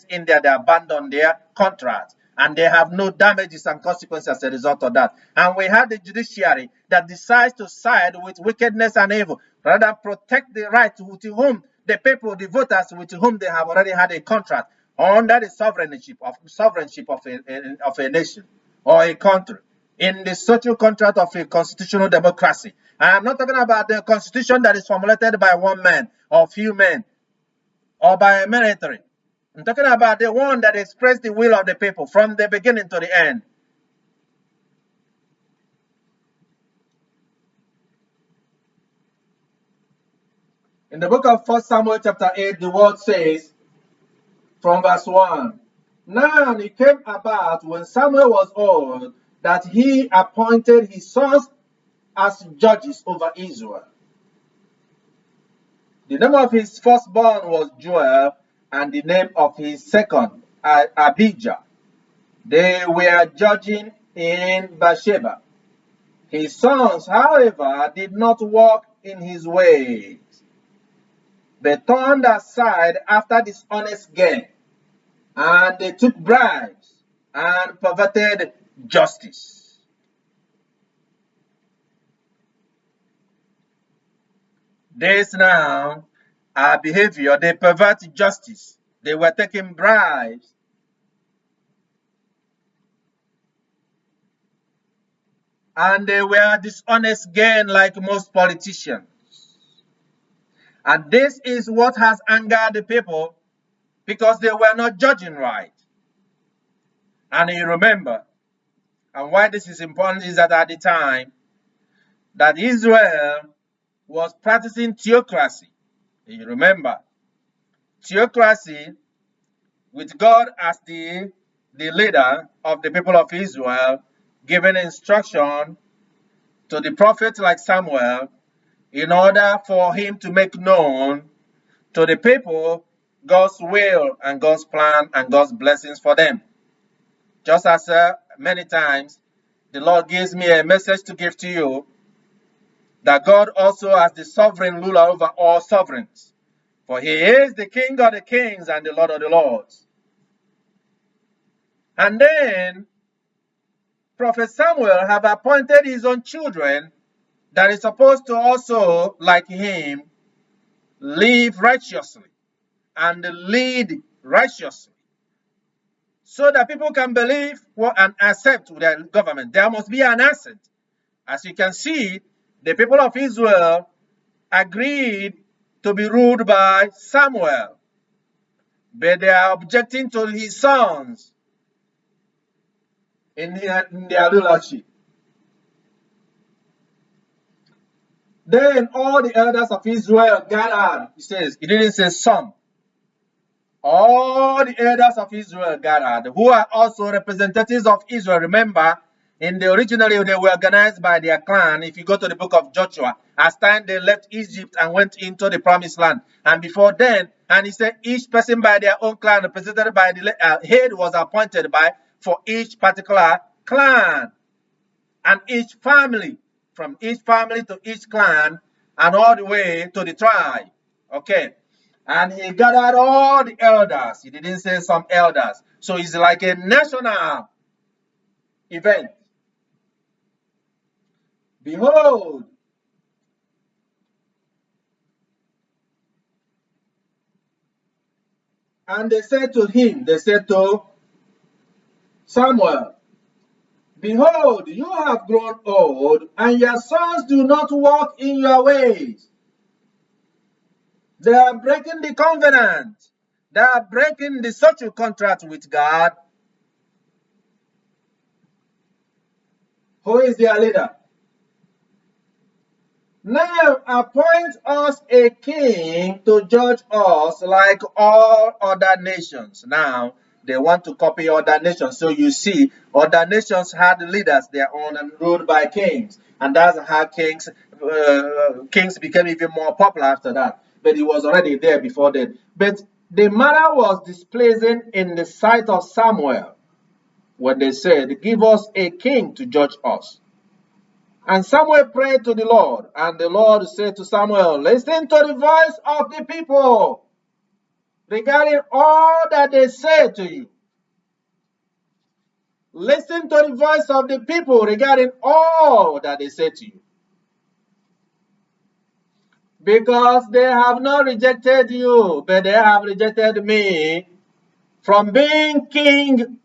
India, they abandoned their contract and they have no damages and consequences as a result of that. And we have the judiciary that decides to side with wickedness and evil rather than protect the rights with whom the people, the voters with whom they have already had a contract under the sovereignty of a nation or a country in the social contract of a constitutional democracy. I am not talking about the constitution that is formulated by one man or few men or by a military. I'm talking about the one that expressed the will of the people from the beginning to the end. In the book of 1 Samuel chapter 8, the word says, from verse 1, now it came about when Samuel was old that he appointed his sons as judges over Israel. The name of his firstborn was Joel, and the name of his second, Abijah. They were judging in Beersheba. His sons, however, did not walk in his ways. They turned aside after dishonest gain, and they took bribes and perverted justice. This now are behavior. They pervert justice. They were taking bribes. And they were dishonest gain like most politicians. And this is what has angered the people because they were not judging right. And you remember, and why this is important is that at the time that Israel was practicing theocracy. You remember, theocracy with God as the leader of the people of Israel, giving instruction to the prophet like Samuel in order for him to make known to the people God's will and God's plan and God's blessings for them. Just as many times the Lord gives me a message to give to you, that God also has the sovereign ruler over all sovereigns. For he is the King of the kings and the Lord of the lords. And then Prophet Samuel have appointed his own children that is supposed to also, like him, live righteously and lead righteously, so that people can believe and accept their government. There must be an assent. As you can see, the people of Israel agreed to be ruled by Samuel, but they are objecting to his sons in their rulership. Then all the elders of Israel gathered. He says, he didn't say some. All the elders of Israel gathered, who are also representatives of Israel. Remember, originally they were organized by their clan. If you go to the book of Joshua, as time they left Egypt and went into the promised land. And before then, and he said each person by their own clan, represented by the head was appointed by for each particular clan. And each family, from each family to each clan, and all the way to the tribe. Okay. And he gathered all the elders. He didn't say some elders. So it's like a national event. Behold, and they said to Samuel, behold, you have grown old, and your sons do not walk in your ways. They are breaking the covenant. They are breaking the social contract with God. Who is their leader? Now appoint us a king to judge us like all other nations. Now they want to copy other nations. So you see, other nations had leaders their own and ruled by kings. And that's how kings became even more popular after that. But it was already there before then. But the matter was displeasing in the sight of Samuel when they said, give us a king to judge us. And Samuel prayed to the Lord, and the Lord said to Samuel, listen to the voice of the people. regarding all that they say to you. Listen to the voice of the people regarding all that they say to you. Because they have not rejected you, but they have rejected me from being king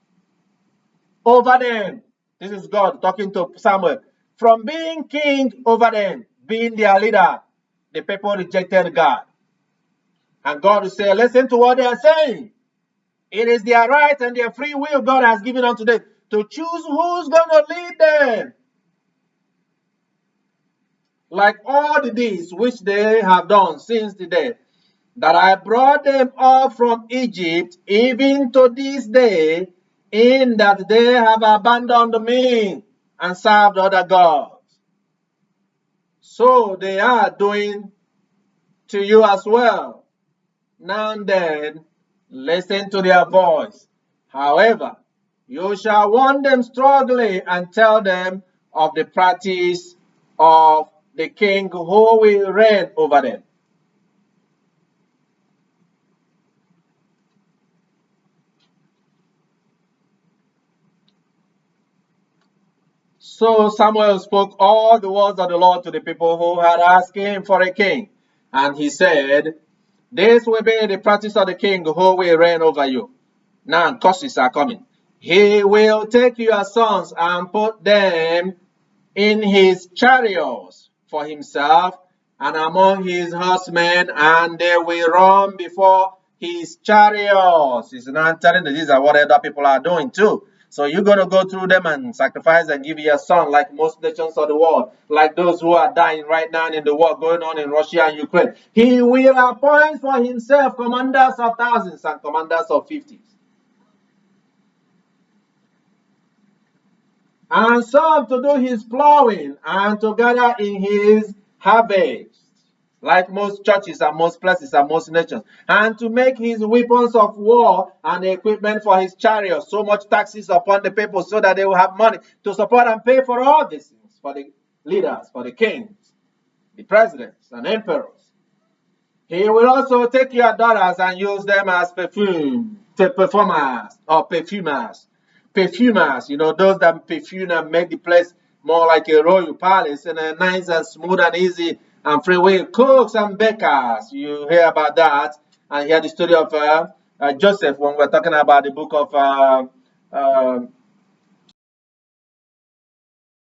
over them. This is God talking to Samuel. From being king over them, being their leader, the people rejected God. And God will say, listen to what they are saying. It is their right and their free will God has given unto them to choose who's going to lead them. Like all the deeds which they have done since the day that I brought them up from Egypt, even to this day, in that they have abandoned me and served other gods. So they are doing to you as well. Now and then, listen to their voice. However, you shall warn them strongly and tell them of the practice of the king who will reign over them. So Samuel spoke all the words of the Lord to the people who had asked him for a king. And he said, this will be the practice of the king who will reign over you. Now curses are coming. He will take your sons and put them in his chariots for himself and among his horsemen, and they will run before his chariots. He's not telling that these are what other people are doing too. So you're going to go through them and sacrifice and give your son like most nations of the world, like those who are dying right now in the war going on in Russia and Ukraine. He will appoint for himself commanders of thousands and commanders of 50s. And some to do his plowing and to gather in his harvest, like most churches and most places and most nations, and to make his weapons of war and equipment for his chariots, so much taxes upon the people so that they will have money to support and pay for all these things, for the leaders, for the kings, the presidents and emperors. He will also take your daughters and use them as perfumers, you know, those that perfume and make the place more like a royal palace and a nice and smooth and easy and free will. Cooks and bakers, you hear about that and hear the story of Joseph when we're talking about the book of